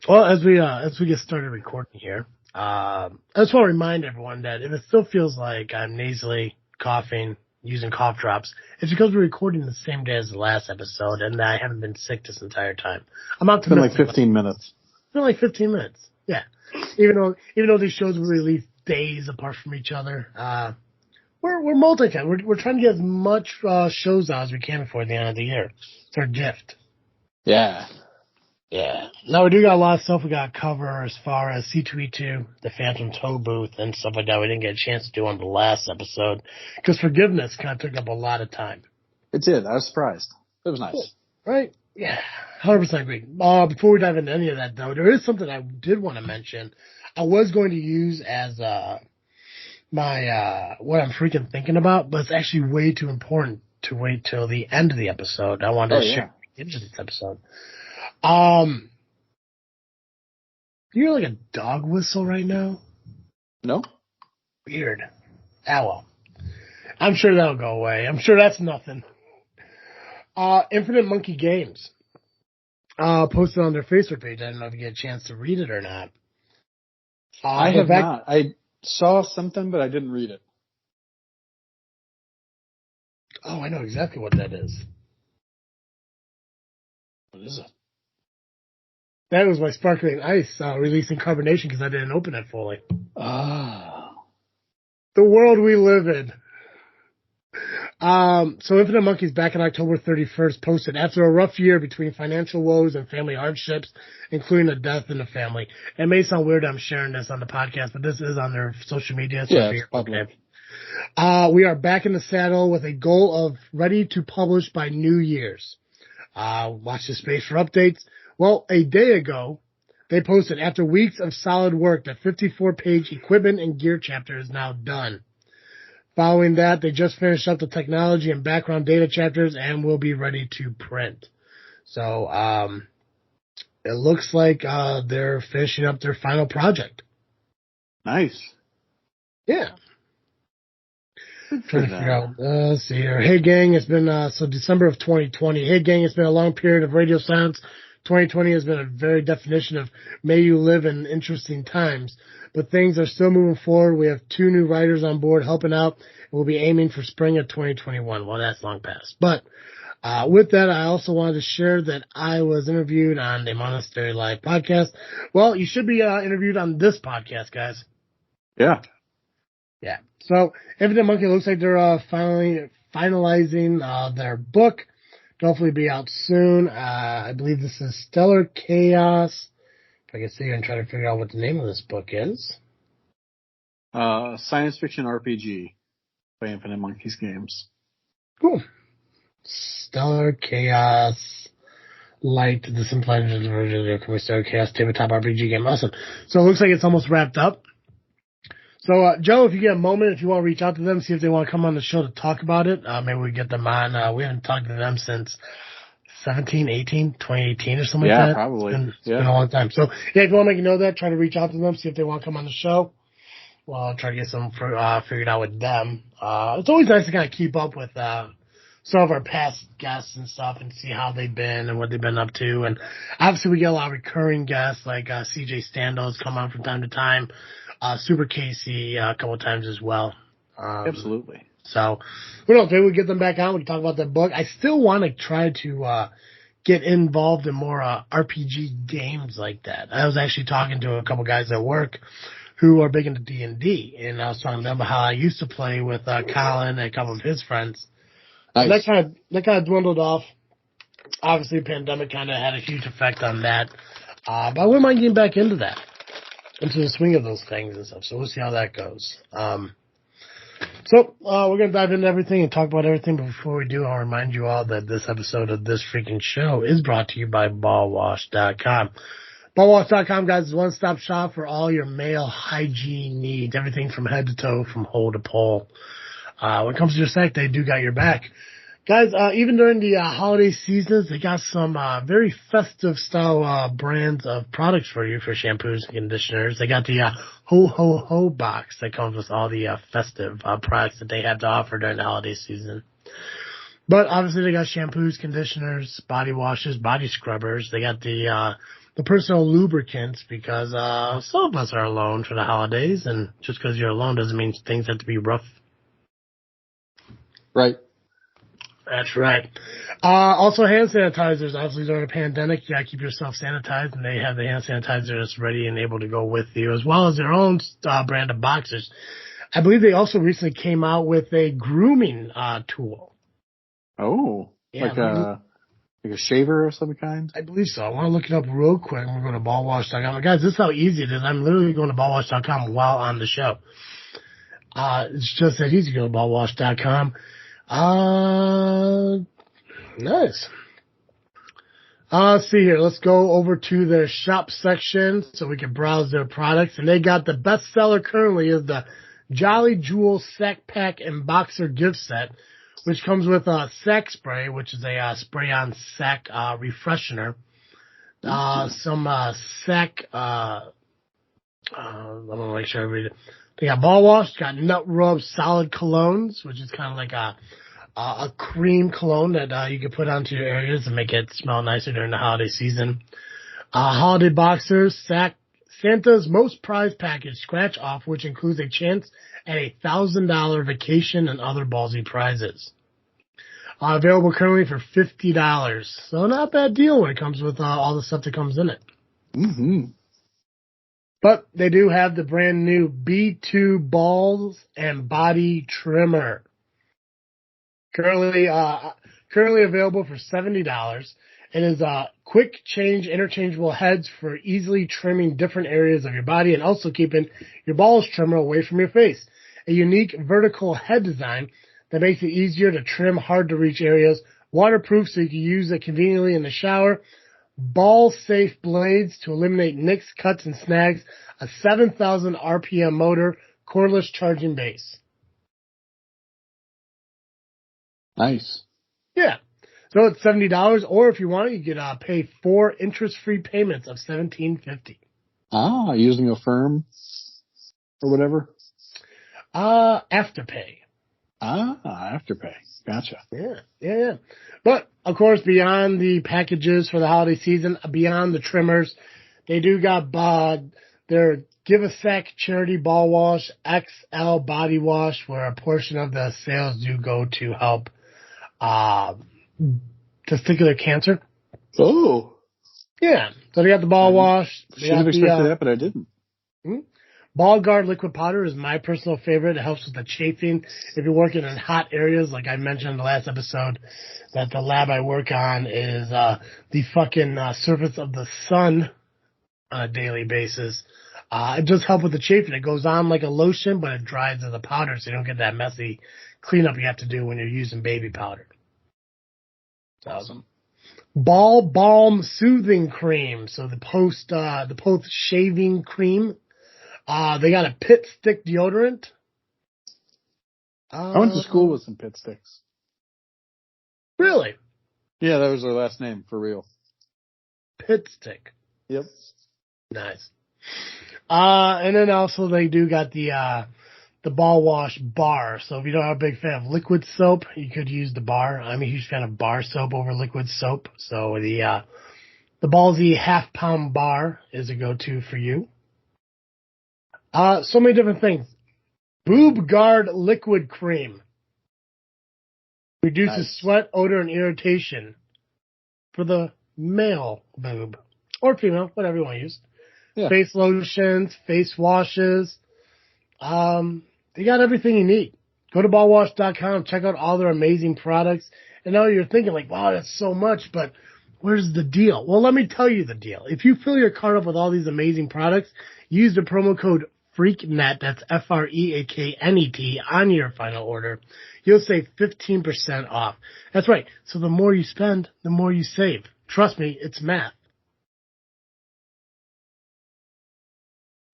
Well, as we get started recording here, I just want to remind everyone that if it still feels like I'm nasally coughing, using cough drops, it's because we're recording the same day as the last episode, and I haven't been sick this entire time. I'm It's been like 15 minutes. It's been like 15 minutes. Yeah. Even though these shows were released days apart from each other, we're multi-cam. We're trying to get as much shows out as we can before the end of the year. It's our gift. Yeah. Yeah. No, we do got a lot of stuff we got to cover as far as C2E2, the Phantom Tollbooth, and stuff like that we didn't get a chance to do on the last episode because Forgiveness kind of took up a lot of time. It did. I was surprised. It was nice. Cool. Right? Yeah. 100% agree. Before we dive into any of that, though, there is something I did want to mention. I was going to use as my what I'm freaking thinking about, but it's actually way too important to wait till the end of the episode. I wanted to share into this episode. You hear like a dog whistle right now? No. Weird. Ah, well. I'm sure that'll go away. I'm sure that's nothing. Infinite Monkey Games posted on their Facebook page. I don't know if you get a chance to read it or not. I have not. I saw something, but I didn't read it. Oh, I know exactly what that is. What is it? That was my sparkling ice releasing carbonation because I didn't open it fully. Oh. The world we live in. So Infinite Monkey's back on October 31st posted, after a rough year between financial woes and family hardships, including a death in the family. It may sound weird I'm sharing this on the podcast, but this is on their social media. So it's public. We are back in the saddle with a goal of ready to publish by New Year's. Watch this space for updates. Well, a day ago, they posted, after weeks of solid work, the 54-page equipment and gear chapter is now done. Following that, they just finished up the technology and background data chapters and will be ready to print. So, it looks like they're finishing up their final project. Nice. Yeah. Trying to figure out, let's see here. Hey gang, it's been, so December of 2020. Hey gang, it's been a long period of radio silence. 2020 has been a very definition of may you live in interesting times, but things are still moving forward. We have 2 new writers on board helping out, and we'll be aiming for spring of 2021. Well, that's long past. But with that, I also wanted to share that I was interviewed on the Monastery Live podcast. Well, you should be interviewed on this podcast, guys. Yeah. Yeah. So Infinite Monkey looks like they're finally finalizing their book. Hopefully be out soon. I believe this is Stellar Chaos. If I can see here and try to figure out what the name of this book is. Science fiction RPG by Infinite Monkeys Games. Cool. Stellar Chaos Light, the simplified version of the Stellar Chaos tabletop RPG game. Awesome. So it looks like it's almost wrapped up. So, Joe, if you get a moment, if you want to reach out to them, see if they want to come on the show to talk about it, maybe we get them on. We haven't talked to them since 2018 or something like that. Yeah, probably. It's been a long time. So, yeah, if you want to make a note of that, try to reach out to them, see if they want to come on the show. Well, I'll try to get some figured out with them. It's always nice to kind of keep up with some of our past guests and stuff and see how they've been and what they've been up to. And obviously we get a lot of recurring guests like CJ Standos come on from time to time. Super Casey a couple of times as well. Absolutely. So, who knows, maybe we'll get them back on. We can talk about that book. I still want to try to get involved in more RPG games like that. I was actually talking to a couple guys at work who are big into D&D, and I was talking to them about how I used to play with Colin and a couple of his friends. Nice. That kind of dwindled off. Obviously, the pandemic kind of had a huge effect on that. But I wouldn't mind getting back into that. Into the swing of those things and stuff. So we'll see how that goes. So we're going to dive into everything and talk about everything. But before we do, I'll remind you all that this episode of This Freakin' Show is brought to you by ballwash.com. Ballwash.com, guys, is one-stop shop for all your male hygiene needs. Everything from head to toe, from hole to pole. When it comes to your sack, they do got your back. Guys, even during the holiday seasons, they got some very festive style brands of products for you for shampoos and conditioners. They got the Ho Ho Ho box that comes with all the festive products that they have to offer during the holiday season. But obviously they got shampoos, conditioners, body washes, body scrubbers. They got the the personal lubricants, because some of us are alone for the holidays, and just because you're alone doesn't mean things have to be rough. Right. That's right. Also, hand sanitizers. Obviously, during a pandemic, you gotta keep yourself sanitized, and they have the hand sanitizers ready and able to go with you, as well as their own brand of boxers. I believe they also recently came out with a grooming tool. Oh, yeah, like a shaver of some kind? I believe so. I want to look it up real quick. We're going to ballwash.com. Guys, this is how easy it is. I'm literally going to ballwash.com while on the show. It's just that easy to go to ballwash.com. Nice. Let's see here. Let's go over to their shop section so we can browse their products. And they got the best seller currently is the Jolly Jewel Sack Pack and Boxer gift set, which comes with a sack spray, which is a spray-on sack refreshener. Some sack. I'm gonna make sure I read it. They got ball wash, got nut rub solid colognes, which is kind of like a cream cologne that you can put onto your areas and make it smell nicer during the holiday season. Holiday boxers, Santa's most prized package scratch off, which includes a chance at $1,000 vacation and other ballsy prizes. Available currently for $50. So not a bad deal when it comes with all the stuff that comes in it. Mm-hmm. But they do have the brand new B2 balls and body trimmer. Currently available for $70. It is quick change interchangeable heads for easily trimming different areas of your body and also keeping your balls trimmer away from your face. A unique vertical head design that makes it easier to trim hard to reach areas. Waterproof so you can use it conveniently in the shower. Ball safe blades to eliminate nicks, cuts, and snags. A 7,000 RPM motor, cordless charging base. Nice. Yeah. So it's $70, or if you want it, you could pay 4 interest-free payments of $1,750. Using a firm or whatever? Afterpay. Afterpay. Gotcha. Yeah. But, of course, beyond the packages for the holiday season, beyond the trimmers, they do got their Give a Sack charity ball wash, XL body wash, where a portion of the sales do go to help testicular cancer. Oh. Yeah. So they got the ball wash. Should have expected that, but I didn't. Ball Guard liquid powder is my personal favorite. It helps with the chafing. If you're working in hot areas, like I mentioned in the last episode, that the lab I work on is the fucking surface of the sun on a daily basis. It does help with the chafing. It goes on like a lotion, but it dries as a powder, so you don't get that messy cleanup you have to do when you're using baby powder. Awesome. Ball Balm Soothing Cream. So the post shaving cream. They got a pit stick deodorant. I went to school with some pit sticks. Really? Yeah, that was their last name, for real. Pit stick. Yep. Nice. And then also they do got the ball wash bar. So if you don't have a big fan of liquid soap, you could use the bar. I'm a huge fan of bar soap over liquid soap. So the Ballsy half-pound bar is a go-to for you. So many different things. Boob Guard liquid cream. Reduces sweat, odor, and irritation for the male boob. Or female, whatever you want to use. Yeah. Face lotions, face washes. They got everything you need. Go to ballwash.com, check out all their amazing products. And now you're thinking like, wow, that's so much, but where's the deal? Well, let me tell you the deal. If you fill your cart up with all these amazing products, use the promo code FREAKNET, that's FREAKNET, on your final order. You'll save 15% off. That's right. So the more you spend, the more you save. Trust me, it's math.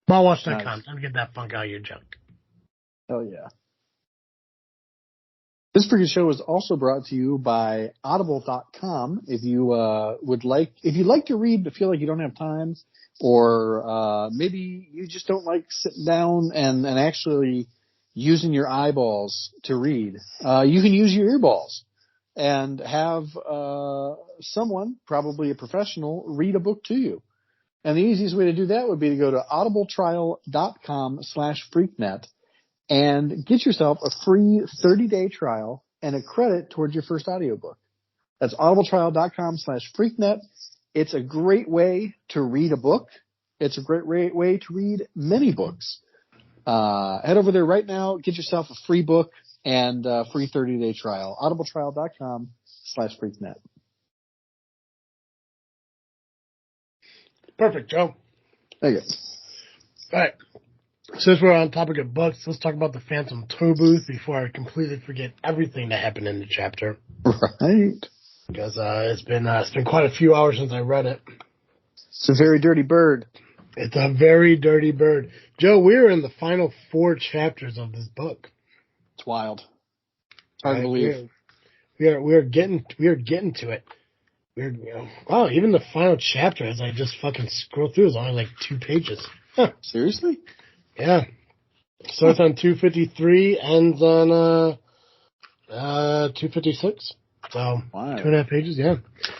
Ballwash.com. Nice. Time to get that funk out of your junk. Hell yeah. This freaking show is also brought to you by Audible.com. If you if you like to read but feel like you don't have time, or maybe you just don't like sitting down and actually using your eyeballs to read, you can use your earballs and have someone, probably a professional, read a book to you. And the easiest way to do that would be to go to audibletrial.com/freaknet and get yourself a free 30-day trial and a credit towards your first audiobook. That's audibletrial.com/freaknet. It's a great way to read a book. It's a great way to read many books. Head over there right now, get yourself a free book and a free 30-day trial. audibletrial.com/freaknet. Perfect, Joe. There you go. All right. Since we're on topic of books, let's talk about the Phantom Tollbooth before I completely forget everything that happened in the chapter. Right. Because it's been quite a few hours since I read it. It's a very dirty bird. It's a very dirty bird. Joe, we're in the final 4 chapters of this book. It's wild. It's hard to believe. We're getting to it. Wow, even the final chapter, as I just fucking scroll through, is only like 2 pages. Huh. Seriously? Yeah. Starts on 253, ends on 256. So wow. 2.5 pages, yeah.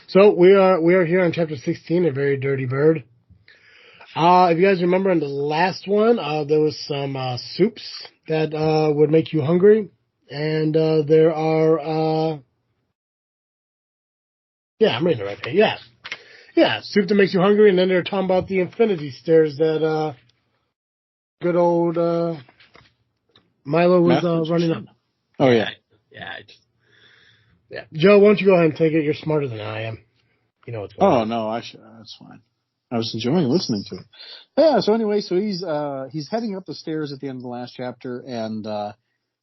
So we are here on chapter 16, A Very Dirty Bird. If you guys remember in the last one, there was some soups that would make you hungry, and there are I'm reading it right there. Yeah, soup that makes you hungry, and then they're talking about the infinity stairs that good old Milo was running up. Oh yeah. Yeah. Joe, why don't you go ahead and take it? You're smarter than I am. You know what's going on. Oh no, that's fine. I was enjoying listening to it. Yeah. So anyway, he's heading up the stairs at the end of the last chapter, and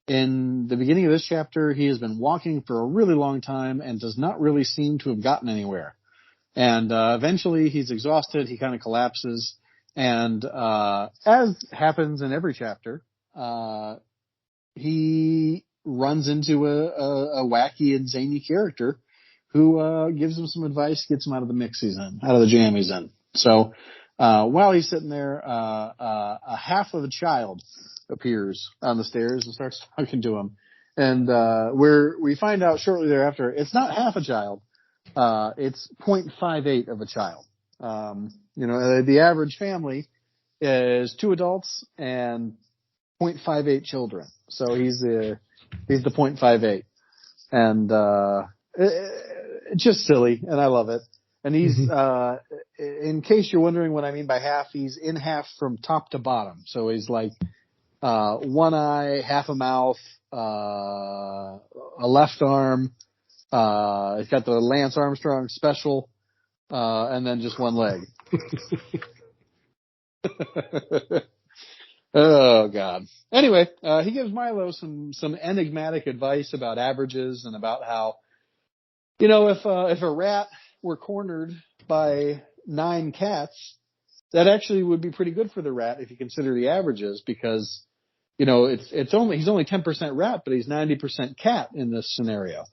in the beginning of this chapter, he has been walking for a really long time and does not really seem to have gotten anywhere. And eventually, he's exhausted. He kind of collapses, and as happens in every chapter, he runs into a wacky and zany character who gives him some advice, gets him out of the mix he's in, out of the jam he's in. So while he's sitting there, a half of a child appears on the stairs and starts talking to him. And we find out shortly thereafter, it's not half a child. It's 0.58 of a child. The average family is 2 adults and 0.58 children. So he's the 0.58. And it's just silly, and I love it. And he's, in case you're wondering what I mean by half, he's in half from top to bottom. So he's like, 1 eye, half a mouth, a left arm, he's got the Lance Armstrong special, and then just 1 leg. Oh God. Anyway, he gives Milo some enigmatic advice about averages and about how, if a rat were cornered by 9 cats, that actually would be pretty good for the rat if you consider the averages, because, he's only 10% rat, but he's 90% cat in this scenario.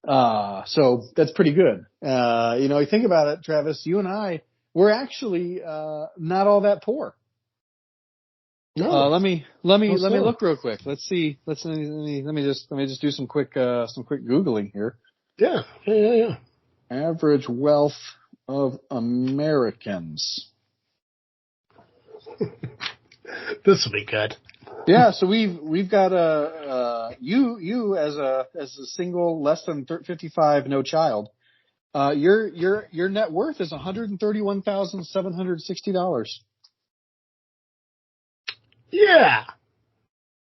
So that's pretty good. You think about it, Travis, you and I, we're actually, not all that poor. No. Let me look real quick. Let's see. Let me just do some quick Googling here. Yeah. Average wealth of Americans. This will be good. Yeah, so we've got you as a single, less than 55, no child. Your net worth is $131,760. Yeah.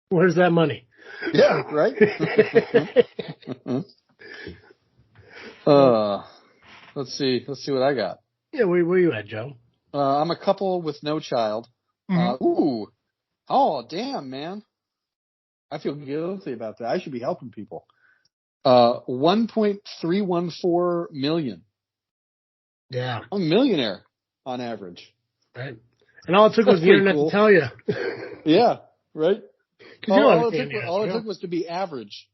Where's that money? Yeah, right. Let's see what I got. Yeah, where you at, Joe? I'm a couple with no child. Mm-hmm. Oh, damn, man. I feel guilty about that. I should be helping people. 1.314 million. Yeah. I'm a millionaire on average. Right. And all it took was the internet to tell you. Yeah, right? All it took was to be average,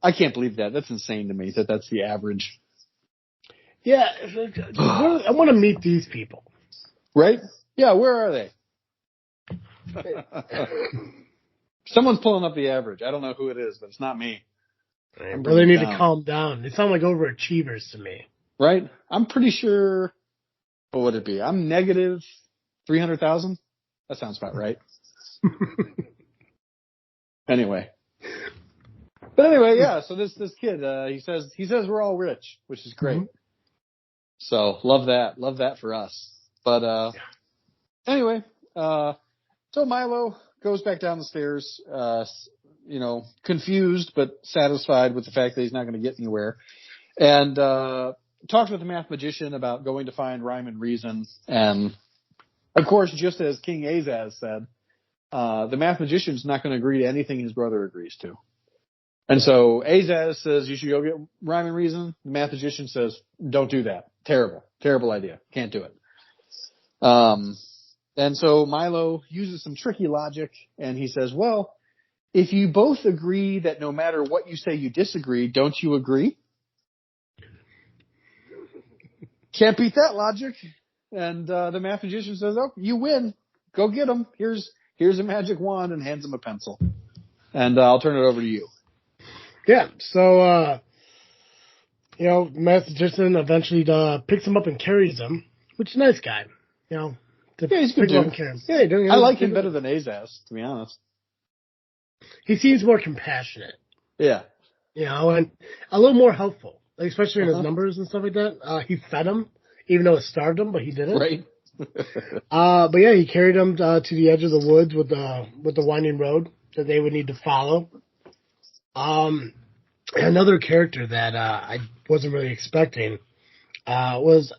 I can't believe that. That's insane to me that that's the average. Yeah. I want to meet these people. Right? Yeah, where are they? Someone's pulling up the average. I don't know who it is, but it's not me. Well, they need to calm down. They sound like overachievers to me. Right? I'm pretty sure, what would it be? I'm negative 300,000? That sounds about right. Anyway. But anyway, yeah, so this kid, he says we're all rich, which is great. Mm-hmm. So love that for us. But, anyway, so Milo goes back down the stairs, confused but satisfied with the fact that he's not going to get anywhere. And, talks with the math magician about going to find rhyme and reason. And of course, just as King Azaz said, the math magician's not going to agree to anything his brother agrees to. And so Azaz says, you should go get rhyme and reason. The math magician says, don't do that. Terrible idea. Can't do it. And so Milo uses some tricky logic and he says, well, if you both agree that no matter what you say you disagree, don't you agree? Can't beat that logic. And the math magician says, oh, you win. Go get him. Here's a magic wand, and hands him a pencil. And I'll turn it over to you. Yeah, so, the math magician eventually picks him up and carries him, which is a nice guy. Yeah, he's a good dude. I like him better than Azaz, to be honest. He seems more compassionate. Yeah. And a little more helpful. Like, especially in his numbers and stuff like that. He fed him, even though it starved him, but he did it. Right. But yeah, he carried him to the edge of the woods with the winding road that they would need to follow. Another character that I wasn't really expecting was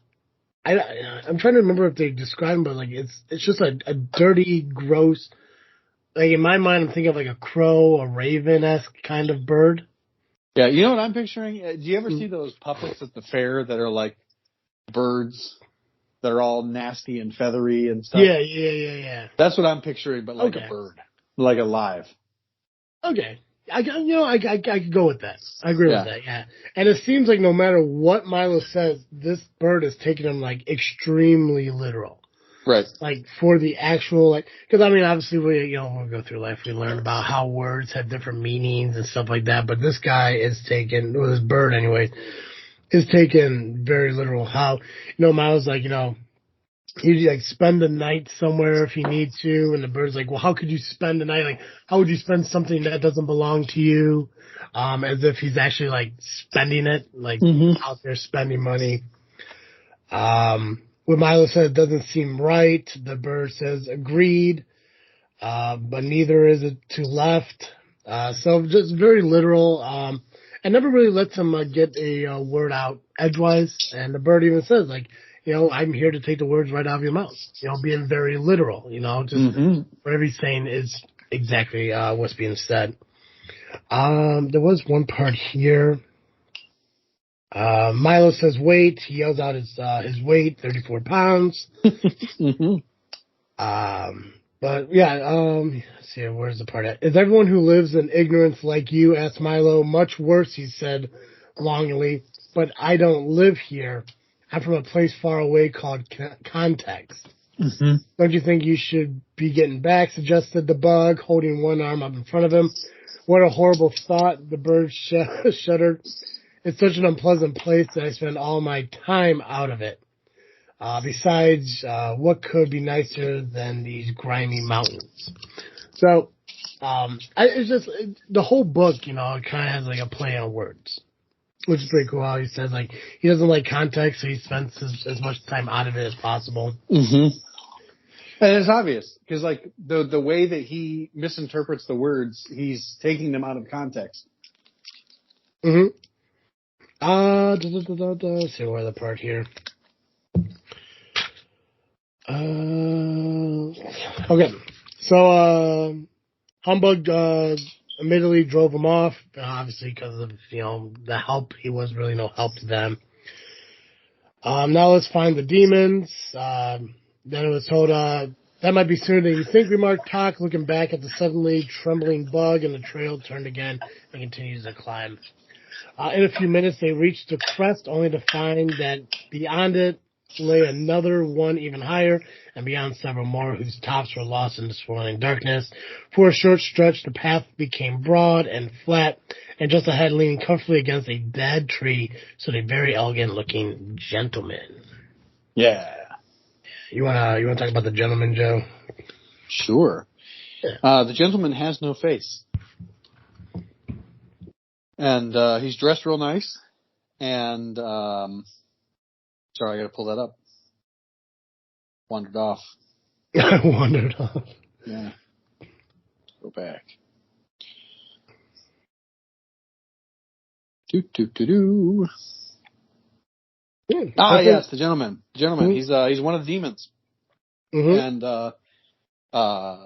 I'm trying to remember if they describe him, but like it's just a dirty, gross. Like in my mind, I'm thinking of like a crow, a raven-esque kind of bird. Yeah, you know what I'm picturing? Do you ever see those puppets at the fair that are like birds that are all nasty and feathery and stuff? Yeah. That's what I'm picturing, but like a bird, like alive. Okay. I could go with that. I agree with that, yeah. And it seems like no matter what Milo says, this bird is taking him like extremely literal. Right. Like for the actual, like, because I mean, obviously when we go through life, we learn about how words have different meanings and stuff like that. But this guy is taken, or this bird anyway, is taken very literal. How, Milo's like, he'd like spend the night somewhere if he needs to, and the bird's like, well, how could you spend the night? Like, how would you spend something that doesn't belong to you? As if he's actually like spending it, like out there spending money. What Milo said doesn't seem right. The bird says agreed, but neither is it to left. So just very literal. And never really lets him get a word out edgewise. And the bird even says like, I'm here to take the words right out of your mouth. Being very literal. Just whatever he's saying is exactly what's being said. There was one part here. Milo says weight. He yells out his weight, 34 pounds. But yeah, let's see, where's the part at? Is everyone who lives in ignorance like you? Asked Milo. Much worse, he said longingly. But I don't live here. I'm from a place far away called Context. Don't you think you should be getting back? Suggested the bug, holding one arm up in front of him. What a horrible thought, the bird shuddered. It's such an unpleasant place that I spend all my time out of it. Besides, what could be nicer than these grimy mountains? So, it's just, the whole book, it kind of has like a play on words, which is pretty cool. How he says like, he doesn't like context, so he spends as much time out of it as possible. And it's obvious, because like, the way that he misinterprets the words, he's taking them out of context. Let's see where the part here. Okay. So, Humbug, admittedly drove him off, obviously because of, the help. He was really no help to them. Now let's find the demons. Then it was told, that might be sooner than you think, remarked Talk, looking back at the suddenly trembling bug, and the trail turned again and continues to climb. In a few minutes, they reached the crest, only to find that beyond it, slay another one even higher, and beyond several more whose tops were lost in the swirling darkness. For a short stretch, the path became broad and flat, and just ahead, leaning comfortably against a dead tree, stood a very elegant-looking gentleman. Yeah. You wanna talk about the gentleman, Joe? Sure. Yeah. The gentleman has no face. And he's dressed real nice. And sorry, I gotta pull that up. Wandered off. I wandered off. Yeah. Go back. Yes, the gentleman. Mm-hmm. He's one of the demons. Mm-hmm. And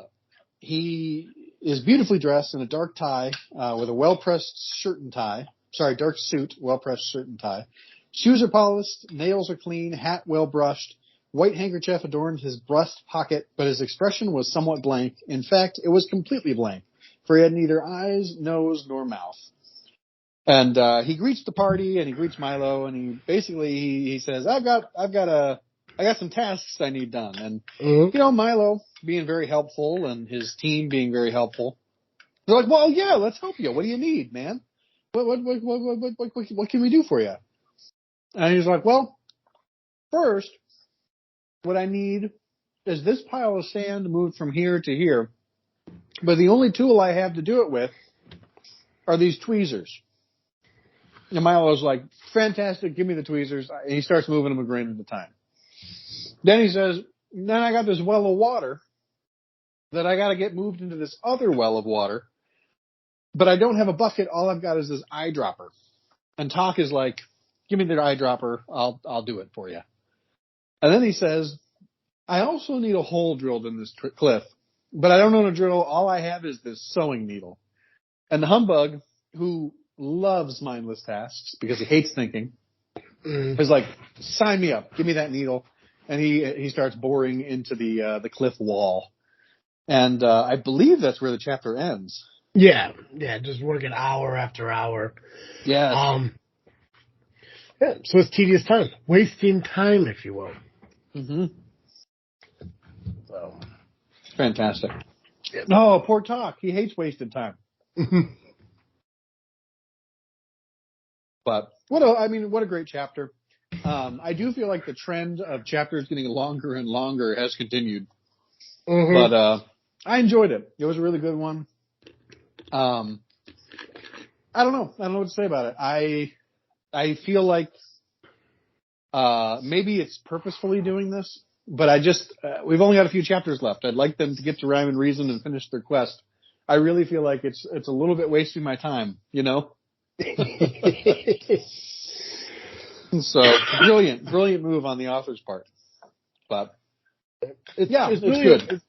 he is beautifully dressed in a dark tie with a well-pressed shirt and tie. Sorry, dark suit, well-pressed shirt and tie. Shoes are polished, nails are clean, hat well-brushed. White handkerchief adorned his breast pocket, but his expression was somewhat blank. In fact, it was completely blank, for he had neither eyes, nose, nor mouth. And he greets the party, and he greets Milo, and he basically says, "I got some tasks I need done." And Milo being very helpful, and his team being very helpful, they're like, "Well, yeah, let's help you. What do you need, man? What can we do for you?" And he's like, "Well, first, what I need is this pile of sand moved from here to here, but the only tool I have to do it with are these tweezers." And Milo's like, "Fantastic, give me the tweezers." And he starts moving them a grain at a time. Then he says, "Then I got this well of water that I got to get moved into this other well of water, but I don't have a bucket. All I've got is this eyedropper." And Talk is like, "Give me the eyedropper. I'll do it for you." And then he says, "I also need a hole drilled in this cliff, but I don't know how to drill. All I have is this sewing needle." And the humbug, who loves mindless tasks because he hates thinking, is like, "Sign me up. Give me that needle." And he starts boring into the cliff wall. And I believe that's where the chapter ends. Yeah, just working hour after hour. Yeah. Yeah, so it's tedious time. Wasting time, if you will. Mm-hmm. So, fantastic. Yeah. Oh, poor Talk. He hates wasted time. But what a great chapter. I do feel like the trend of chapters getting longer and longer has continued. Mm-hmm. But I enjoyed it. It was a really good one. I don't know what to say about it. I feel like maybe it's purposefully doing this, but we've only got a few chapters left. I'd like them to get to Rhyme and Reason and finish their quest. I really feel like it's a little bit wasting my time, So brilliant move on the author's part. But it's really good.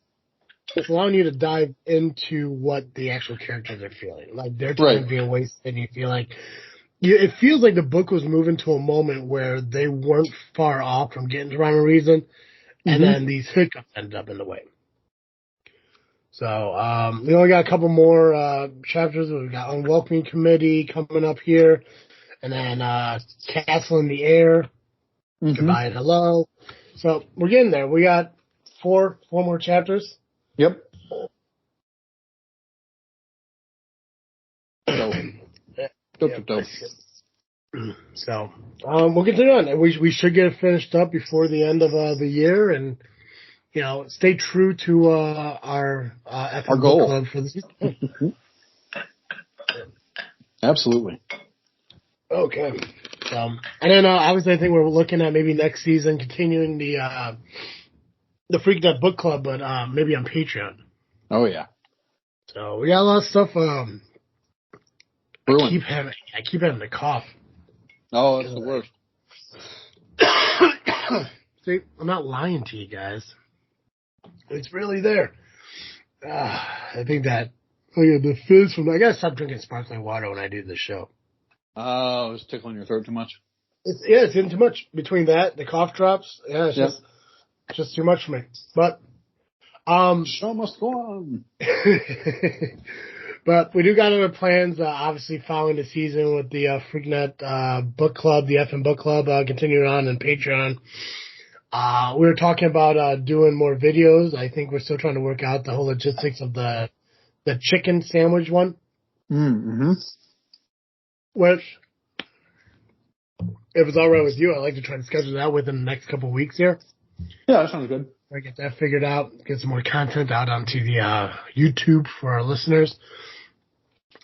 It's allowing you to dive into what the actual characters are feeling. Like their time being wasted, and you feel like it feels like the book was moving to a moment where they weren't far off from getting to Rhyme and Reason, and then these hiccups ended up in the way. So we only got a couple more chapters. We've got Unwelcoming Committee coming up here, and then Castle in the Air, Goodbye and Hello. So we're getting there. We got four more chapters. Yep. Dope. So we'll continue on. We should get it finished up before the end of the year, and stay true to our goal club for the season. Absolutely. Okay. And then obviously I think we're looking at maybe next season continuing the Freakin book club, but maybe on Patreon. Oh yeah. So we got a lot of stuff. I keep having a cough. Oh, that's the worst. See, I'm not lying to you guys. It's really there. I think that the fizz from I gotta stop drinking sparkling water when I do this show. Oh, it's tickling your throat too much. It's getting too much. Between that, the cough drops. Yeah, it's just too much for me. But show must go on. But we do got other plans. Obviously, following the season with the Freakin book club, the FN book club, continuing on Patreon. We were talking about doing more videos. I think we're still trying to work out the whole logistics of the chicken sandwich one. Mm-hmm. Which, if it's all right with you, I'd like to try to schedule that within the next couple of weeks here. Yeah, that sounds good. I get that figured out, get some more content out onto the YouTube for our listeners,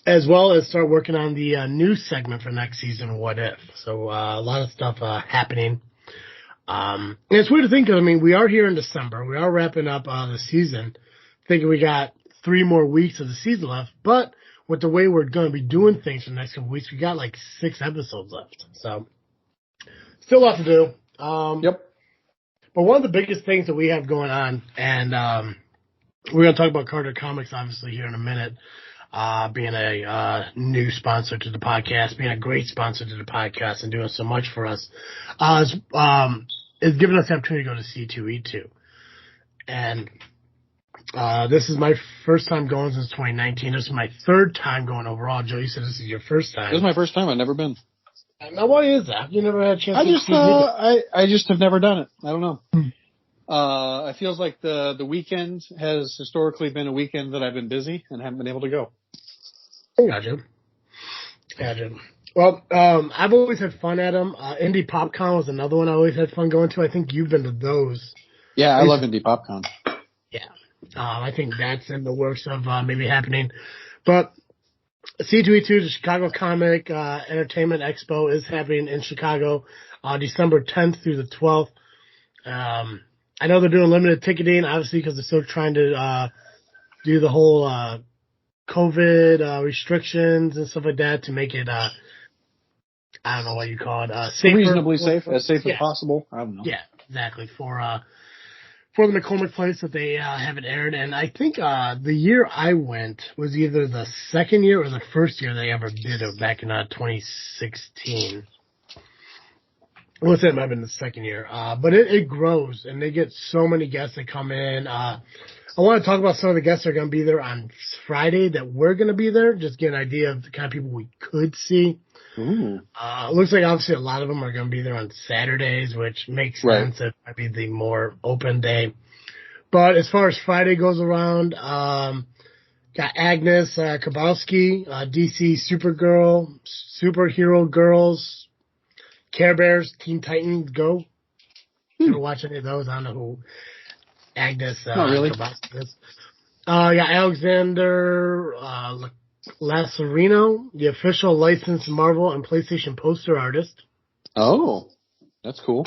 as well as start working on the news segment for next season, What If. So a lot of stuff happening. And it's weird to think of. I mean, we are here in December. We are wrapping up the season, thinking we got 3 more weeks of the season left. But with the way we're going to be doing things for the next couple weeks, we got like 6 episodes left. So still a lot to do. Yep. But one of the biggest things that we have going on, and we're going to talk about Carter Comics obviously here in a minute, being a new sponsor to the podcast, being a great sponsor to the podcast and doing so much for us, is giving us the opportunity to go to C2E2. And this is my first time going since 2019. This is my 3rd time going overall. Joe, you said this is your first time. This is my first time. I've never been. Now, why is that? You never had a chance I just have never done it. I don't know. It feels like the weekend has historically been a weekend that I've been busy and haven't been able to go. Gotcha. Well, I've always had fun at them. Indie PopCon was another one I always had fun going to. I think you've been to those. Yeah, I love Indie PopCon. Yeah. I think that's in the works of maybe happening. But C2E2, the Chicago Comic Entertainment Expo, is happening in Chicago December 10th through the 12th. I know they're doing limited ticketing, obviously, because they're still trying to do the whole COVID restrictions and stuff like that to make it, I don't know what you call it, safer. Reasonably safe, as safe as possible. I don't know. Yeah, exactly. For the McCormick place that they have it aired. And I think the year I went was either the second year or the first year they ever did it, back in 2016. I would say it might have been the second year. But it grows, and they get so many guests that come in. I want to talk about some of the guests that are going to be there on Friday that we're going to be there, just get an idea of the kind of people we could see. Ooh. It looks like obviously a lot of them are going to be there on Saturdays, which makes sense. It might be the more open day. But as far as Friday goes around, got Agnes Kabowski, DC Supergirl, Superhero Girls, Care Bears, Teen Titans Go. Ever watch any of those? I don't know who Agnes Not really. Kabowski is. Alexander Lacerino, the official licensed Marvel and PlayStation poster artist. Oh, that's cool.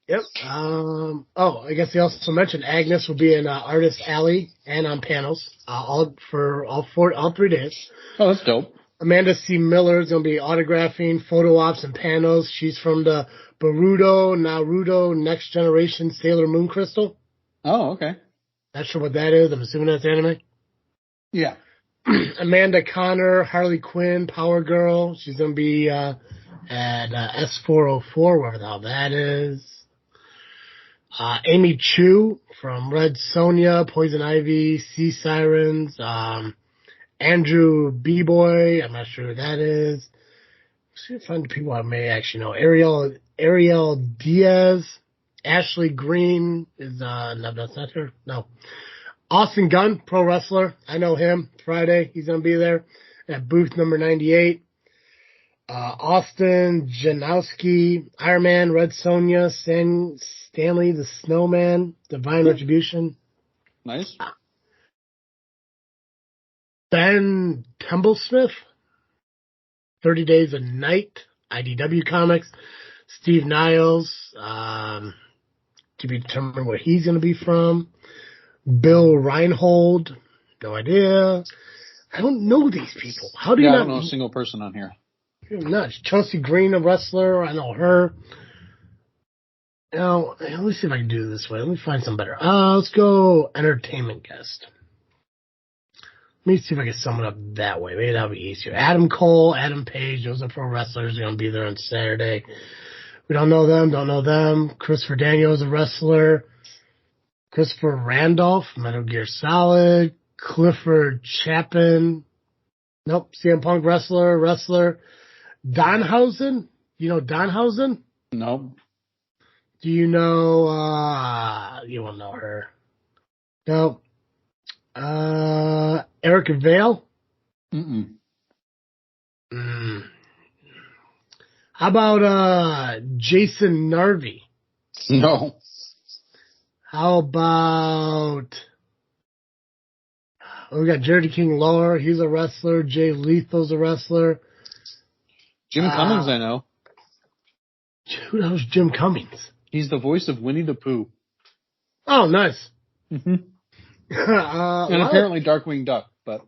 Yep. I guess they also mentioned Agnes will be in Artist Alley and on panels all 3 days. Oh, that's dope. Amanda C. Miller is going to be autographing, photo ops, and panels. She's from the Naruto Next Generation Sailor Moon Crystal. Oh, okay. Not sure what that is. I'm assuming that's anime. Yeah. Amanda Connor, Harley Quinn, Power Girl. She's going to be at S0404, wherever the hell that is. Amy Chu from Red Sonja, Poison Ivy, Sea Sirens. Andrew B-Boy, I'm not sure who that is. Let's see if I find people I may actually know. Ariel Diaz. Ashley Green is, no, that's not her. No. Austin Gunn, pro wrestler. I know him. Friday, he's going to be there at booth number 98. Austin Janowski, Iron Man, Red Sonja, Stanley the Snowman, Divine Retribution. Nice. Ben Templesmith, 30 Days a Night, IDW Comics. Steve Niles, to be determined where he's going to be from. Bill Reinhold, no idea. I don't know these people. How do you I not don't know a single person on here. You're nuts. Chelsea Green, a wrestler. I know her. Now, let me see if I can do it this way. Let me find some better. Let's go entertainment guest. Let me see if I can sum it up that way. Maybe that'll be easier. Adam Cole, Adam Page, those are pro wrestlers. They're going to be there on Saturday. We don't know them. Christopher Daniels, a wrestler. Christopher Randolph, Metal Gear Solid. Clifford Chapin. Nope. CM Punk wrestler. Danhausen. You know Danhausen? No. Do you know, you won't know her. No. Erica Vale? Mm-mm. How about, Jason Narvey? No. How about, we got Jerry King Lawler. He's a wrestler. Jay Lethal's a wrestler. Jim Cummings, I know. Who the hell's Jim Cummings? He's the voice of Winnie the Pooh. Oh, nice. Mm-hmm. And apparently Darkwing Duck, but.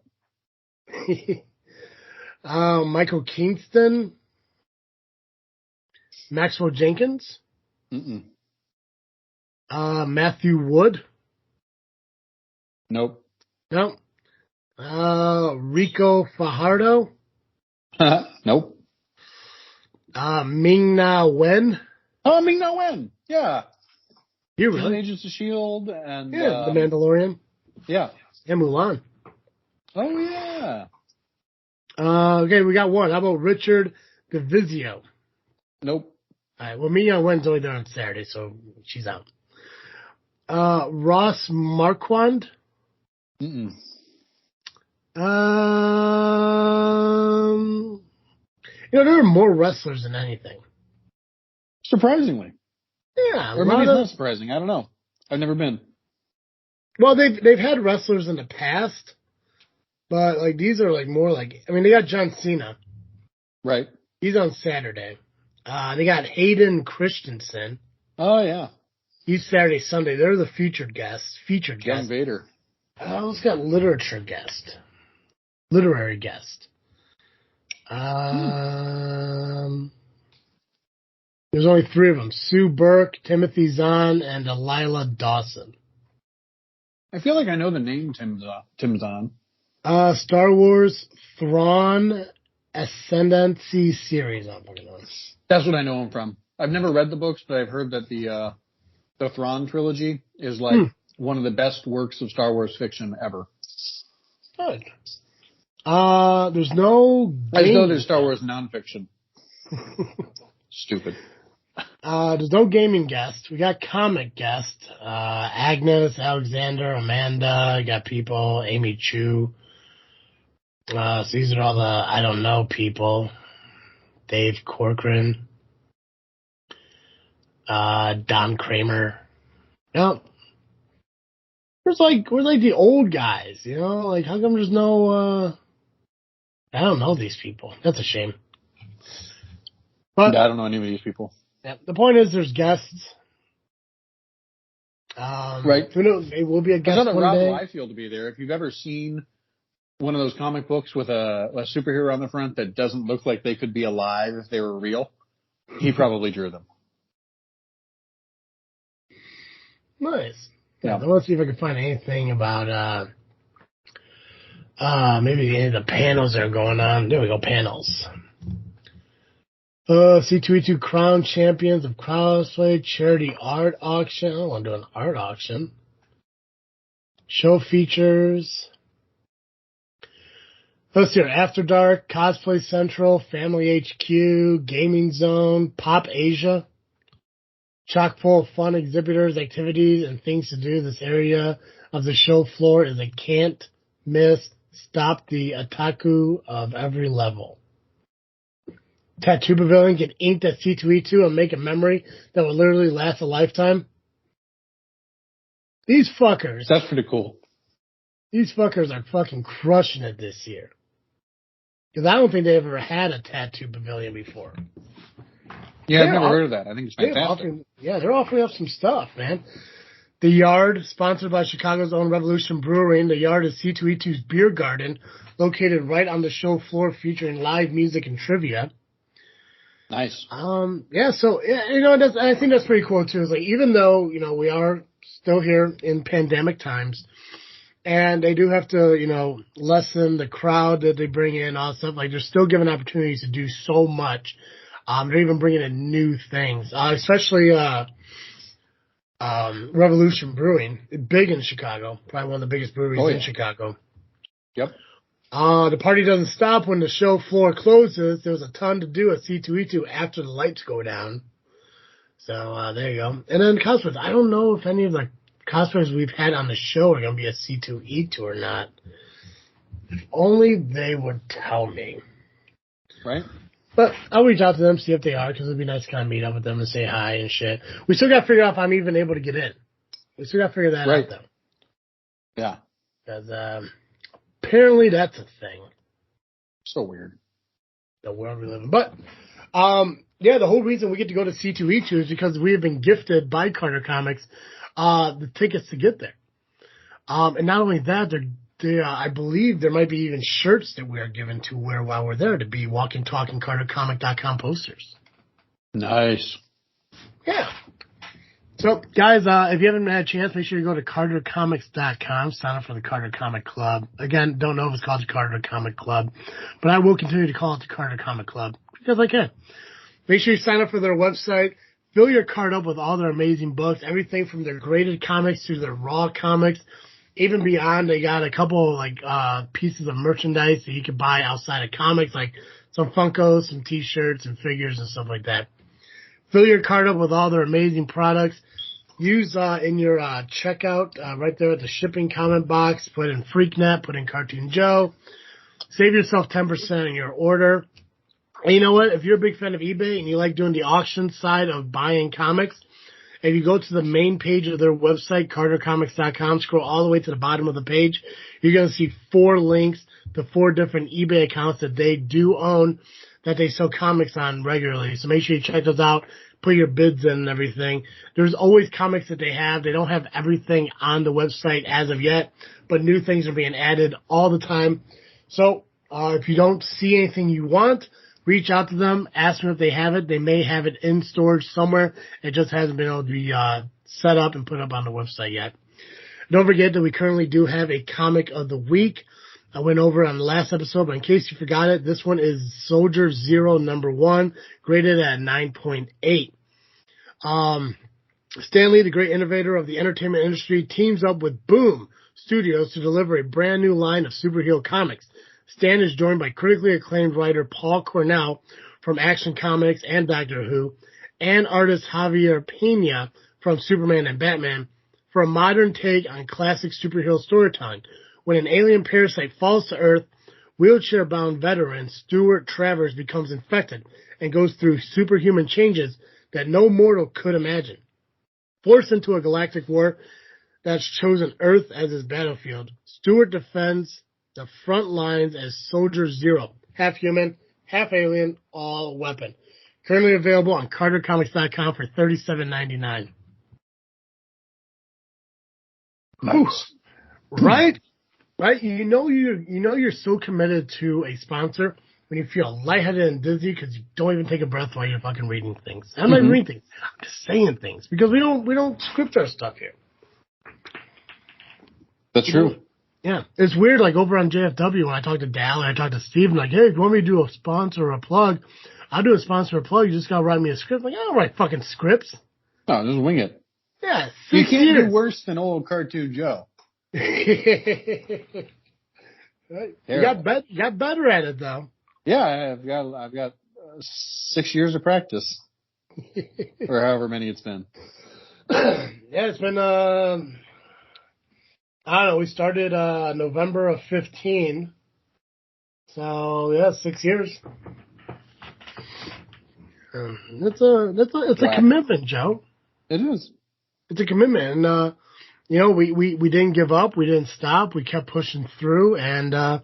Michael Kingston. Maxwell Jenkins. Mm-mm. Matthew Wood. Nope. No. Rico Fajardo. Nope. Ming-Na Wen. Oh, Ming-Na Wen. Yeah. You really? Agents of S.H.I.E.L.D. and... Yeah, The Mandalorian. Yeah. And Mulan. Oh, yeah. Okay, we got one. How about Richard DeVizio? Nope. All right, well, Ming-Na Wen's only there on Saturday, so she's out. Ross Marquand. Mm-mm. There are more wrestlers than anything. Surprisingly. Yeah, or maybe it's not surprising. I don't know. I've never been. Well, they've had wrestlers in the past, but like these are like more like they got John Cena. Right. He's on Saturday. They got Hayden Christensen. Oh yeah. He's Saturday, Sunday. They're the featured guests. John Vader. Let's got literary guest. There's only 3 of them: Sue Burke, Timothy Zahn, and Delilah Dawson. I feel like I know the name Tim Zahn. Star Wars Thrawn Ascendancy series. That's what I know him from. I've never read the books, but I've heard that the Thrawn trilogy is like one of the best works of Star Wars fiction ever. Good. There's no. I just know there's Star Wars nonfiction. Stupid. There's no gaming guest. We got comic guest. Agnes, Alexander, Amanda. Got people. Amy Chu. So these are all the I don't know people. Dave Corcoran. Don Kramer. No. Where's the old guys, Like, how come there's no, I don't know these people. That's a shame. But I don't know any of these people. Yeah, the point is there's guests. Right. Who knows? It will be a guest I thought one Rob day. Liefeld to be there. If you've ever seen one of those comic books with a superhero on the front that doesn't look like they could be alive if they were real, he probably drew them. Nice. Yeah. Let's see if I can find anything about maybe any of the panels that are going on. There we go, panels. C2E2 Crown Champions of Cosplay Charity Art Auction. I want to do an art auction. Show features. Let's see here. After Dark, Cosplay Central, Family HQ, Gaming Zone, Pop Asia. Chock full of fun exhibitors, activities, and things to do. This area of the show floor is a can't miss. Stop the otaku of every level. Tattoo Pavilion, get inked at C2E2 and make a memory that will literally last a lifetime. These fuckers. That's pretty cool. These fuckers are fucking crushing it this year. Because I don't think they ever had a Tattoo Pavilion before. Yeah, I've never heard of that. I think it's fantastic. They're offering up some stuff, man. The Yard, sponsored by Chicago's own Revolution Brewery. And The Yard is C2E2's beer garden, located right on the show floor, featuring live music and trivia. Nice. I think that's pretty cool too. Is like, even though, we are still here in pandemic times, and they do have to, lessen the crowd that they bring in, all stuff, like they're still given opportunities to do so much. They're even bringing in new things, especially, Revolution Brewing, big in Chicago, probably one of the biggest breweries in Chicago. Yep. The party doesn't stop when the show floor closes. There's a ton to do at C2E2 after the lights go down. So there you go. And then cosplays. I don't know if any of the cosplayers we've had on the show are going to be a C2E2 or not. If only they would tell me. Right. But I'll reach out to them, see if they are, because it'd be nice to kind of meet up with them and say hi and shit. We still got to figure out if I'm even able to get in. We still got to figure that out, though. Yeah. Because apparently that's a thing. So weird. The world we live in. But, yeah, the whole reason we get to go to C2E2 is because we have been gifted by Carter Comics the tickets to get there. And not only that, I believe there might be even shirts that we are given to wear while we're there to be walking, talking, CarterComic.com posters. Nice. Yeah. So, guys, if you haven't had a chance, make sure you go to CarterComics.com, sign up for the Carter Comic Club. Again, don't know if it's called the Carter Comic Club, but I will continue to call it the Carter Comic Club because I can. Make sure you sign up for their website. Fill your cart up with all their amazing books, everything from their graded comics to their raw comics. Even beyond, they got a couple pieces of merchandise that you can buy outside of comics, like some Funkos, some T-shirts, and figures and stuff like that. Fill your cart up with all their amazing products. Use in your checkout right there at the shipping comment box. Put in Freaknet, put in Cartoon Joe. Save yourself 10% on your order. And you know what? If you're a big fan of eBay and you like doing the auction side of buying comics, if you go to the main page of their website, CarterComics.com, scroll all the way to the bottom of the page, you're going to see 4 links to 4 different eBay accounts that they do own that they sell comics on regularly. So make sure you check those out, put your bids in and everything. There's always comics that they have. They don't have everything on the website as of yet, but new things are being added all the time. So if you don't see anything you want, reach out to them, ask them if they have it. They may have it in storage somewhere. It just hasn't been able to be set up and put up on the website yet. Don't forget that we currently do have a comic of the week. I went over on the last episode, but in case you forgot it, this one is Soldier Zero #1, graded at 9.8. Stan Lee, the great innovator of the entertainment industry, teams up with Boom Studios to deliver a brand new line of superhero comics. Stan is joined by critically acclaimed writer Paul Cornell from Action Comics and Doctor Who, and artist Javier Pena from Superman and Batman for a modern take on classic superhero storytelling. When an alien parasite falls to Earth, wheelchair-bound veteran Stuart Travers becomes infected and goes through superhuman changes that no mortal could imagine. Forced into a galactic war that's chosen Earth as his battlefield, Stuart defends the front lines as Soldier Zero, half human, half alien, all weapon. Currently available on CarterComics.com for $37.99. Nice. Right? Right? You know you're so committed to a sponsor when you feel lightheaded and dizzy because you don't even take a breath while you're fucking reading things. I'm not reading things. I'm just saying things because we don't script our stuff here. That's true. Yeah, it's weird, like, over on JFW, when I talk to Dal and I talk to Steve, I'm like, hey, if you want me to do a sponsor or a plug, I'll do a sponsor or a plug. You just gotta write me a script. I'm like, I don't write fucking scripts. No, just wing it. Yeah, you can't do worse than old Cartoon Joe. Right. You got better at it, though. Yeah, I've got 6 years of practice. Or however many it's been. Yeah, it's been, I don't know, we started November of 15. So yeah, 6 years. It's a commitment, Joe. It is. It's a commitment. And we didn't give up, we didn't stop, we kept pushing through, and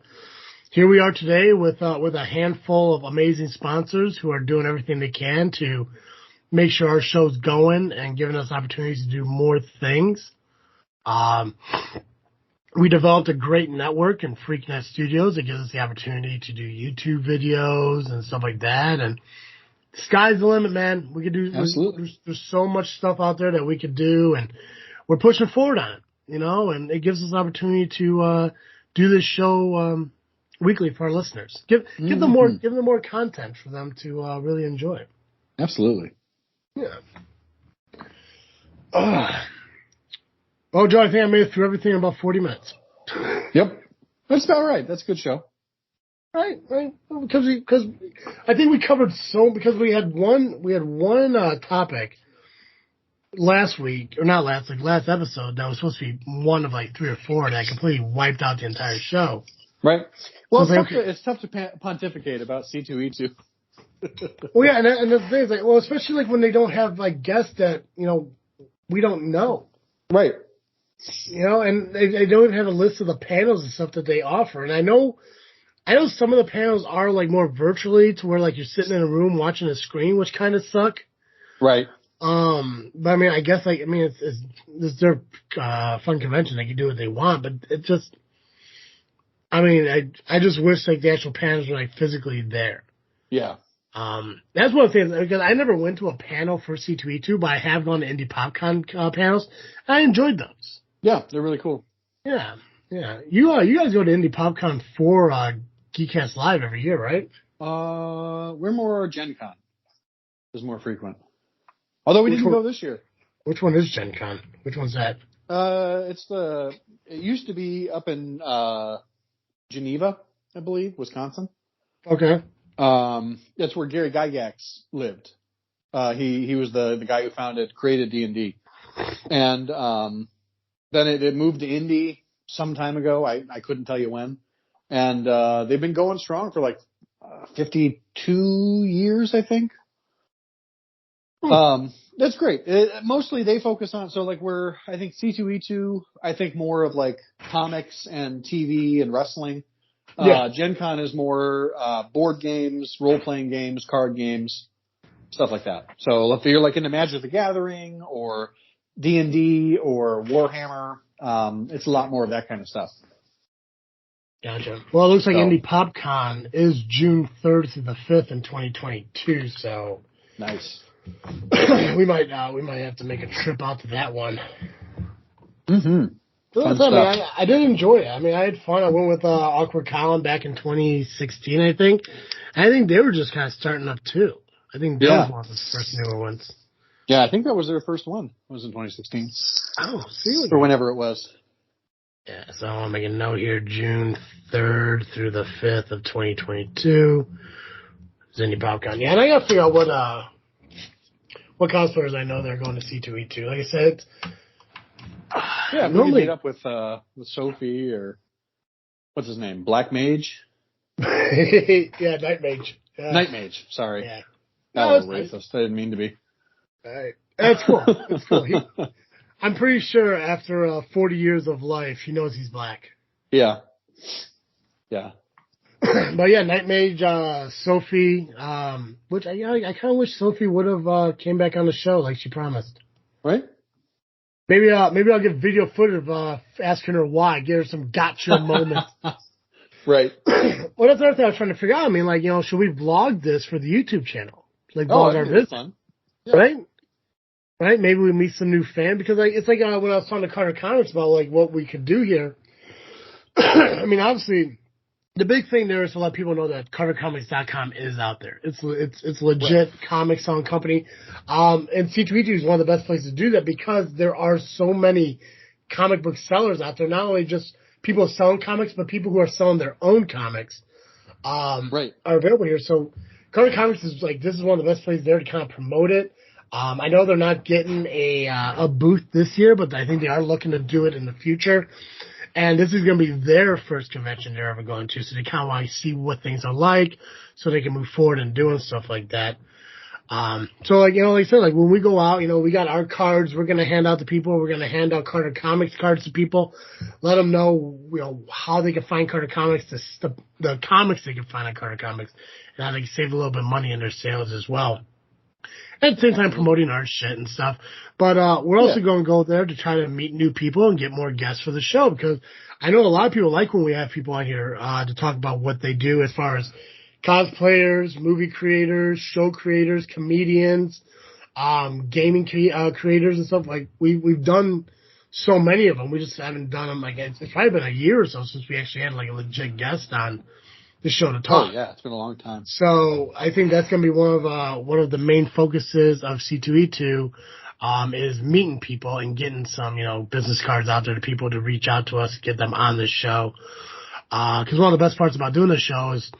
here we are today with a handful of amazing sponsors who are doing everything they can to make sure our show's going and giving us opportunities to do more things. We developed a great network in Freaknet Studios that gives us the opportunity to do YouTube videos and stuff like that. And the sky's the limit, man. We could do, there's so much stuff out there that we could do, and we're pushing forward on it, and it gives us an opportunity to do this show weekly for our listeners. Give them more content for them to really enjoy. Absolutely. Yeah. Well, Joe, I think I made it through everything in about 40 minutes. Yep. That's about right. That's a good show. Right. Because I think we covered because we had one topic last week, or not last, like last episode, that was supposed to be one of like 3 or 4 that completely wiped out the entire show. Right. So Well, it's it's tough to pontificate about C2E2. well, yeah, and the thing is, like, well, especially like when they don't have like guests that we don't know, Right. and they don't even have a list of the panels and stuff that they offer. And I know some of the panels are like more virtually to where like you're sitting in a room watching a screen, which kind of suck. Right. But I mean, I guess like it's their fun convention. They can do what they want, but it just, I mean, I just wish like the actual panels were like physically there. Yeah. That's one of the things, because I never went to a panel for C2E2, but I have gone to Indie PopCon panels. And I enjoyed those. Yeah, they're really cool. Yeah, yeah. You guys go to Indie PopCon for Geekcast Live every year, right? We're more Gen Con. Is more frequent. Although we didn't go this year. Which one is Gen Con? Which one's that? It used to be up in Geneva, I believe, Wisconsin. Okay. That's where Gary Gygax lived. He was the guy who created D&D. And then it moved to Indy some time ago. I couldn't tell you when. And they've been going strong for like 52 years, I think. That's great. Mostly they focus on, so like I think C2E2, I think more of like comics and TV and wrestling. Yeah. Gen Con is more board games, role-playing games, card games, stuff like that. So if you're like into Magic the Gathering or D&D or Warhammer, it's a lot more of that kind of stuff. Gotcha. Well, it looks like Indie PopCon is June 3rd through the 5th in 2022, so... Nice. we might have to make a trip out to that one. Mm-hmm. I did enjoy it. I mean, I had fun. I went with Awkward Colin back in 2016, I think. I think they were just kind of starting up too. I think that was one of the first newer ones. Yeah, I think that was their first one. It was in 2016. Oh, see, or whenever it was. Yeah, so I'll make a note here. June 3rd through the 5th of 2022. Indie PopCon. Yeah, and I got to figure out what cosplayers I know that are going to C2E2. Like I said, yeah, normally meet up with Sophie or what's his name, Black Mage. Yeah, Night Mage. Yeah. Night Mage. Sorry, yeah. That was racist. Nice. I didn't mean to be. All right, that's cool. That's cool. I'm pretty sure after 40 years of life, he knows he's black. Yeah. Yeah. But yeah, Night Mage, Sophie, which I kind of wish Sophie would have came back on the show like she promised. Right? Maybe I'll get video footage of asking her why, get her some gotcha moments. Right. Well, that's another thing I was trying to figure out. I mean, like, should we vlog this for the YouTube channel? Like, vlog our visit, fun. Yeah. Right? Right? Maybe we meet some new fans because, like, it's like when I was talking to Carter Comics about like what we could do here. I mean, obviously. The big thing there is to let people know that CarterComics.com is out there. It's legit comics selling company. And C2E2 is one of the best places to do that because there are so many comic book sellers out there. Not only just people selling comics, but people who are selling their own comics, are available here. So Carter Comics is like, this is one of the best places there to kind of promote it. I know they're not getting a booth this year, but I think they are looking to do it in the future. And this is going to be their first convention they're ever going to, so they kind of want to see what things are like, so they can move forward and doing stuff like that. So like, like I said, like when we go out, we got our cards we're going to hand out to people. We're going to hand out Carter Comics cards to people, let them know, how they can find Carter Comics, the comics they can find on Carter Comics, and how they can save a little bit of money in their sales as well. At the same time, promoting our shit and stuff. But we're also going to go there to try to meet new people and get more guests for the show, because I know a lot of people like when we have people on here to talk about what they do as far as cosplayers, movie creators, show creators, comedians, gaming creators and stuff. Like we've done so many of them. We just haven't done them. Like it's probably been a year or so since we actually had like a legit guest on the show to talk. Oh yeah, it's been a long time. So I think that's going to be one of the main focuses of C2E2, is meeting people and getting some, business cards out there to people to reach out to us, get them on this show. Because one of the best parts about doing this show is,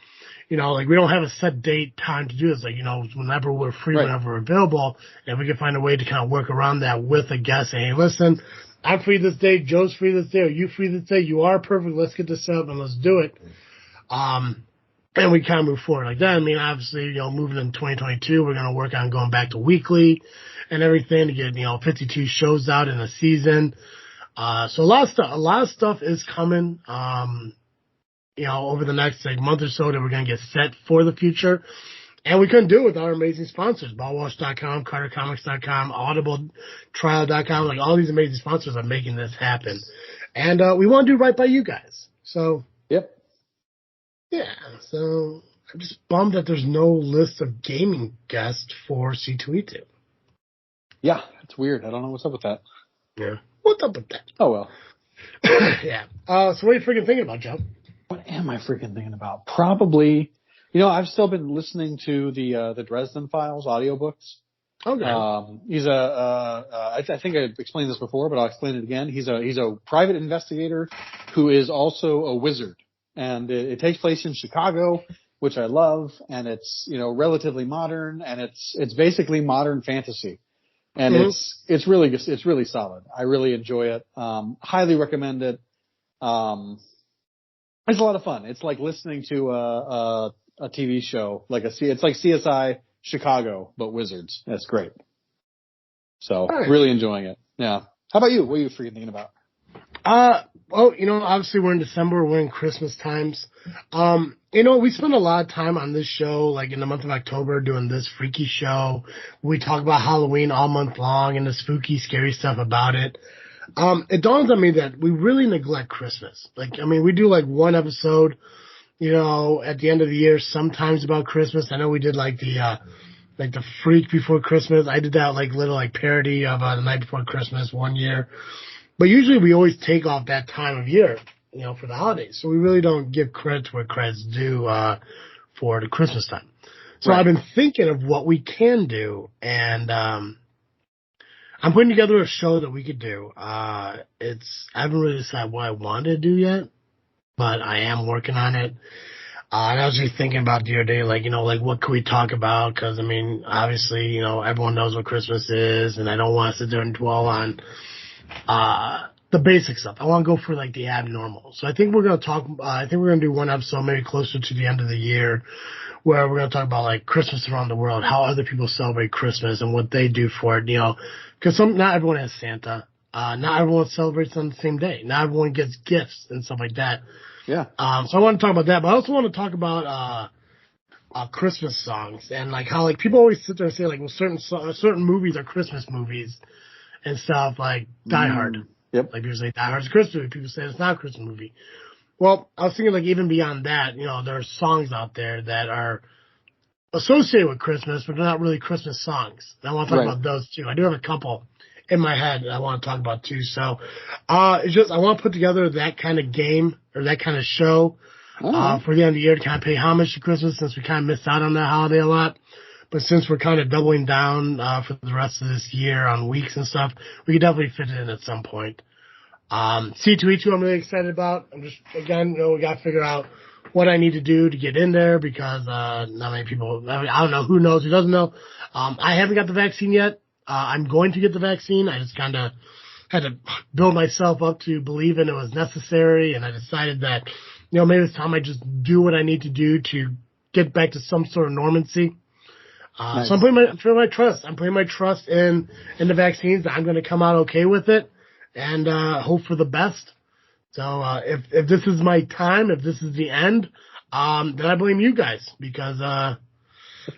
like we don't have a set date time to do this. Like, whenever we're free, Right. whenever we're available, and we can find a way to kind of work around that with a guest saying, hey, listen, I'm free this day, Joe's free this day, are you free this day? You are perfect. Let's get this set up and let's do it. And we kind of move forward like that. I mean, obviously, moving in 2022, we're going to work on going back to weekly and everything to get, 52 shows out in a season. So a lot of stuff is coming, over the next month or so that we're going to get set for the future. And we couldn't do it without our amazing sponsors, ballwash.com, cartercomics.com, audibletrial.com. Like, all these amazing sponsors are making this happen. And we want to do right by you guys. So, Yep. Yeah, so I'm just bummed that there's no list of gaming guests for C2E2. Yeah, it's weird. I don't know what's up with that. Yeah. What's up with that? Oh, well. Yeah. So what are you freaking thinking about, Joe? What am I freaking thinking about? Probably, I've still been listening to the Dresden Files audiobooks. Okay. I think I explained this before, but I'll explain it again. He's a private investigator who is also a wizard. And it takes place in Chicago, which I love, and it's, relatively modern, and it's basically modern fantasy. And it's really solid. I really enjoy it. Highly recommend it. It's a lot of fun. It's like listening to a TV show, it's like CSI Chicago, but wizards. That's great. So really enjoying it. Yeah. How about you? What are you freaking thinking about? Well, obviously we're in December, we're in Christmas times. We spend a lot of time on this show, like in the month of October, doing this freaky show. We talk about Halloween all month long and the spooky, scary stuff about it. It dawns on me that we really neglect Christmas. We do one episode, at the end of the year, sometimes about Christmas. I know we did the Freak Before Christmas. I did that little parody of The Night Before Christmas one year. But usually we always take off that time of year, for the holidays. So we really don't give credit to where credit's due for the Christmas time. So I've been thinking of what we can do, and I'm putting together a show that we could do. I haven't really decided what I want to do yet, but I am working on it. And I was just thinking about the other day, what could we talk about? Because, obviously, everyone knows what Christmas is, and I don't want to sit there and dwell on the basic stuff. I want to go for the abnormal. So I think we're going to talk, I think we're going to do one episode maybe closer to the end of the year where we're going to talk about Christmas around the world, how other people celebrate Christmas and what they do for it, because not everyone has Santa. Not everyone celebrates on the same day. Not everyone gets gifts and stuff like that. Yeah. So I want to talk about that, but I also want to talk about, Christmas songs and how people always sit there and say certain movies are Christmas movies. And stuff like Die Hard. Yep. People say Die Hard's a Christmas movie. People say it's not a Christmas movie. Well, I was thinking even beyond that, there are songs out there that are associated with Christmas, but they're not really Christmas songs. And I want to talk about those too. I do have a couple in my head that I want to talk about too. So, I want to put together that kind of game or that kind of show, for the end of the year to kind of pay homage to Christmas since we kind of missed out on that holiday a lot. But since we're kind of doubling down for the rest of this year on weeks and stuff, we could definitely fit it in at some point. C2E2 I'm really excited about. I'm just, again, we got to figure out what I need to do to get in there because not many people, I don't know who knows, who doesn't know. I haven't got the vaccine yet. I'm going to get the vaccine. I just kind of had to build myself up to believing it was necessary, and I decided that, maybe it's time I just do what I need to do to get back to some sort of normalcy. Nice. So I'm putting my trust. I'm putting my trust in the vaccines. I'm going to come out okay with it and hope for the best. So if this is my time, if this is the end, then I blame you guys because I'm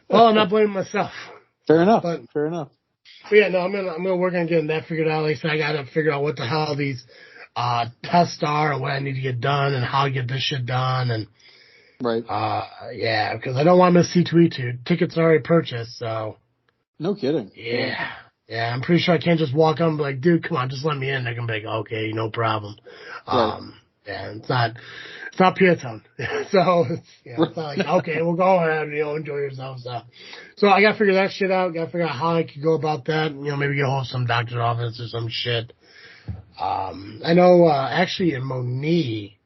not blaming myself. Fair enough. But yeah, no, I'm gonna work on getting that figured out. Like I said, I got to figure out what the hell these tests are and what I need to get done and how to get this shit done and. Right. Yeah, because I don't want to miss C2E2. Tickets are already purchased, so. No kidding. Yeah. Yeah, I'm pretty sure I can't just walk up and be like, dude, come on, just let me in. They're going to be like, okay, no problem. Right. Yeah, it's not Peatone. So, it's not like, okay, we'll go ahead and, enjoy yourself. So I got to figure that shit out. Got to figure out how I could go about that. Maybe get a hold of some doctor's office or some shit. I know, actually in Moni,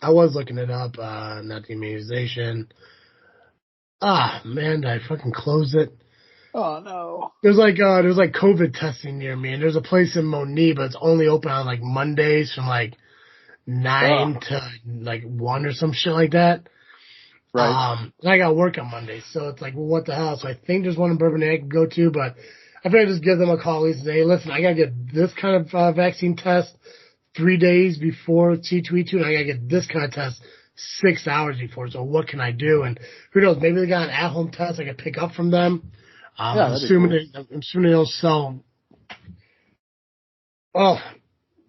I was looking it up, not the immunization. Ah, man, did I fucking close it? Oh no. There's like COVID testing near me, and there's a place in Moni, but it's only open on like Mondays from like Oh, 9 to like 1 or some shit like that. right. And I got work on Monday, so it's like, well, what the hell? So I think there's one in Bourbonnais I can go to, but I think I just give them a call and say, hey, listen, I gotta get this kind of vaccine test 3 days before C2E2, and I gotta get this kind of test 6 hours before. So what can I do? And who knows? Maybe they got an at-home test I could pick up from them. Yeah, that'd be cool. I'm assuming they don't sell. Oh,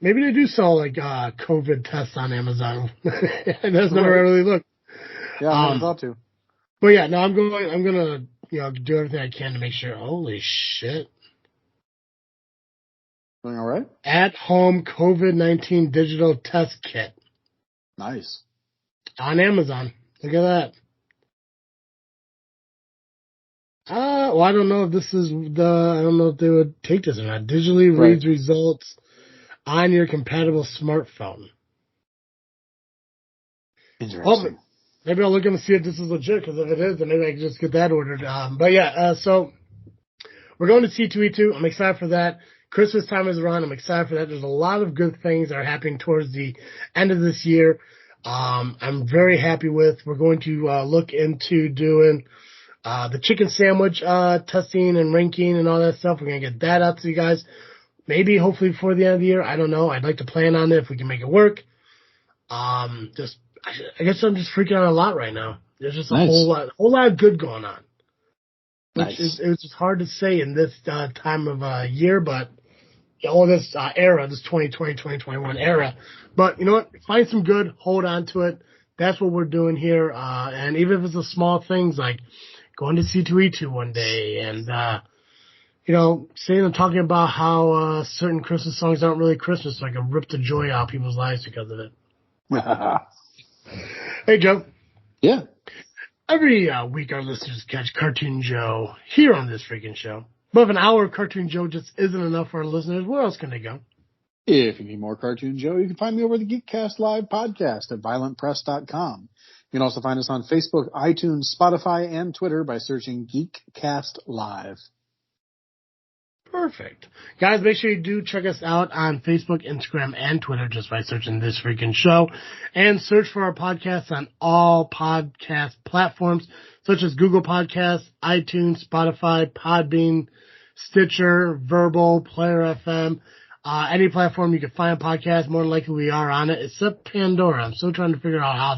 maybe they do sell like COVID tests on Amazon. And that's never Right. really looked. Yeah, I never Um, thought to. but yeah, no, I'm gonna, do everything I can to make sure. Holy shit! Doing all right? At home COVID-19 digital test kit Nice. on Amazon. Look at that. Well, I don't know if this is I don't know if they would take this or not. Digitally Right. reads results on your compatible smartphone. Oh, Interesting. maybe I'll look and see if this is legit, because if it is, then maybe I can just get that ordered. But yeah, so we're going to C2E2. I'm excited for that. Christmas time is around. I'm excited for that. There's a lot of good things that are happening towards the end of this year. I'm very happy with. We're going to look into doing the chicken sandwich testing and ranking and all that stuff. We're going to get that out to you guys. Maybe, hopefully, before the end of the year. I don't know. I'd like to plan on it if we can make it work. I guess I'm just freaking out a lot right now. There's just a Nice. whole lot of good going on. Which Nice. it's just hard to say in this time of year, but all this era, this 2020, 2021 era. But you know what? Find some good, hold on to it. That's what we're doing here. And even if it's the small things like going to C2E2 one day and, saying and talking about how certain Christmas songs aren't really Christmas, so I can rip the joy out of people's lives because of it. Hey, Joe. Yeah. Every week our listeners catch Cartoon Joe here on this freaking show. But if an hour of Cartoon Joe just isn't enough for our listeners, where else can they go? If you need more Cartoon Joe, you can find me over the Geekcast Live podcast at violentpress.com. You can also find us on Facebook, iTunes, Spotify, and Twitter by searching Geekcast Live. Perfect. Guys, make sure you do check us out on Facebook, Instagram, and Twitter just by searching This Freaking Show. And search for our podcasts on all podcast platforms, such as Google Podcasts, iTunes, Spotify, Podbean, Stitcher, Verbal, Player FM. Any platform you can find a podcast, more than likely we are on it, except Pandora. I'm still trying to figure out how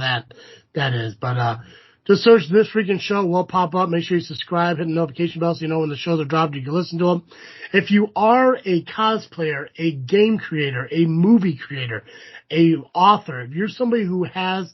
that is. But just search This Freaking Show. We'll pop up. Make sure you subscribe, hit the notification bell so you know when the shows are dropped. You can listen to them. If you are a cosplayer, a game creator, a movie creator, a author, if you're somebody who has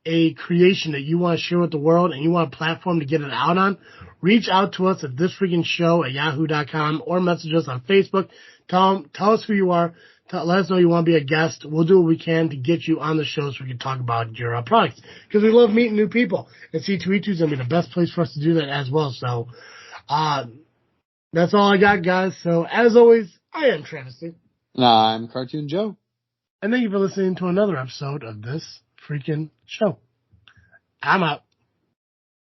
a creation that you want to share with the world and you want a platform to get it out on, reach out to us at thisfreakingshow@yahoo.com or message us on Facebook. Tell us who you are. Let us know you want to be a guest. We'll do what we can to get you on the show so we can talk about your products. Because we love meeting new people. And C2E2 is going to be the best place for us to do that as well. So, that's all I got, guys. So, as always, I am Travesty. I'm Cartoon Joe. And thank you for listening to another episode of This Freaking Show. I'm out.